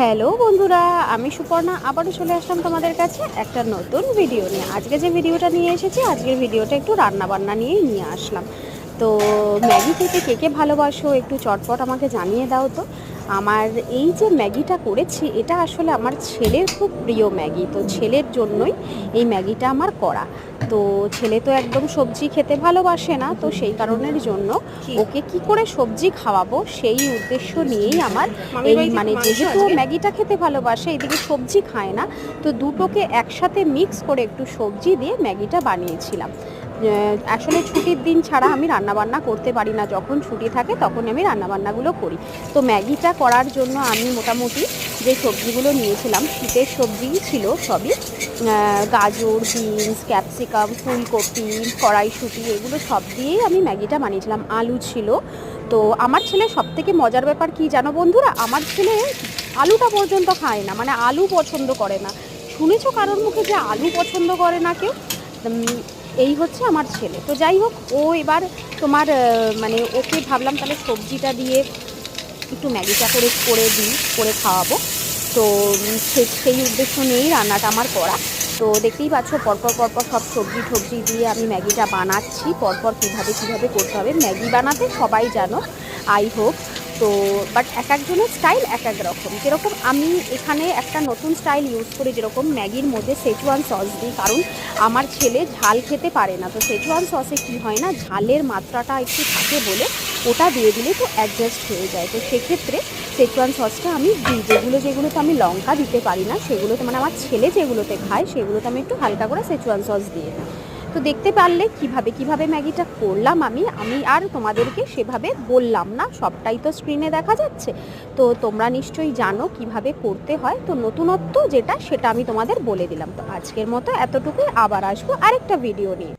Hello বন্ধুরা, আমি সুপর্ণা আবারও চলে আসলাম তোমাদের কাছে একটা নতুন ভিডিও নিয়ে। আজকে যে ভিডিওটা নিয়ে এসেছি, আজকের ভিডিওটা একটু রান্নাবান্না নিয়েই নিয়ে আসলাম। তো ম্যাগি খেতে কে কে ভালোবাসো একটু চটপট আমাকে জানিয়ে দাও তো। আমার এই যে ম্যাগিটা করেছি, এটা আসলে আমার ছেলের খুব প্রিয় ম্যাগি, তো ছেলের জন্যই এই ম্যাগিটা আমার করা। তো ছেলে তো একদম সবজি খেতে ভালোবাসে না, তো সেই কারণের জন্য ওকে কি করে সবজি খাওয়াবো সেই উদ্দেশ্য নিয়েই আমার এই মানে যেহেতু ও ম্যাগিটা খেতে ভালোবাসে, এদিকে সবজি খায় না, তো দুটোকে একসাথে মিক্স করে একটু সবজি দিয়ে ম্যাগিটা বানিয়েছিলাম। আসলে ছুটির দিন ছাড়া আমি রান্নাবান্না করতে পারি না, যখন ছুটি থাকে তখন আমি রান্নাবান্নাগুলো করি। তো ম্যাগিটা করার জন্য আমি মোটামুটি যে সবজিগুলো নিয়েছিলাম, শীতের সবজিই ছিল সবই। গাজর, বিনস, ক্যাপসিকাম, ফুলকপি, কড়াইশুঁটি, এগুলো সব দিয়েই আমি ম্যাগিটা বানিয়েছিলাম। আলু ছিল। তো আমার ছেলে সবথেকে মজার ব্যাপার কি জানো বন্ধুরা, আমার ছেলে আলুটা পর্যন্ত খায় না, মানে আলু পছন্দ করে না। শুনেছো কারোর মুখে যে আলু পছন্দ করে না কেউ? এই হচ্ছে আমার ছেলে। তো যাই হোক, ও এবার তোমার মানে ওকে ভাবলাম তাহলে সবজিটা দিয়ে একটু ম্যাগিটা করে দিই, করে খাওয়াবো। তো সেই উদ্দেশ্য নিয়েই রান্নাটা আমার করা। তো দেখতেই পাচ্ছ পরপর পরপর সব সবজি টবজি দিয়ে আমি ম্যাগিটা বানাচ্ছি। পরপর কীভাবে করতে হবে ম্যাগি বানাতে সবাই জানো, আই হোপ। তো বাট এক একজনের স্টাইল এক এক রকম। যেরকম আমি এখানে একটা নতুন স্টাইল ইউজ করি, যেরকম ম্যাগির মধ্যে সেচুয়ান সস দিই, কারণ আমার ছেলে ঝাল খেতে পারে না। তো সেচুয়ান সসে কী হয় না, ঝালের মাত্রাটা একটু থাকে বলে ওটা দিয়ে দিলে তো অ্যাডজাস্ট হয়ে যায়। তো সেক্ষেত্রে সেচুয়ান সসটা আমি দিই। যেগুলোতে আমি লঙ্কা দিতে পারি না, সেগুলোতে মানে আমার ছেলে যেগুলোতে খায় সেগুলোতে আমি একটু হালকা করে সেচুয়ান সস দিয়ে দিই। তো দেখতে পারলে কিভাবে ম্যাগিটা করলাম আমি আর তোমাদেরকে সেভাবে বললাম না, সবটাই তো স্ক্রিনে দেখা যাচ্ছে। তো তোমরা নিশ্চয়ই জানো কিভাবে করতে হয়। তো নতুনত্ব যেটা সেটা আমি তোমাদের বলে দিলাম। তো আজকের মতো এতটুকুই, আবার আসবো আরেকটা ভিডিও নিয়ে।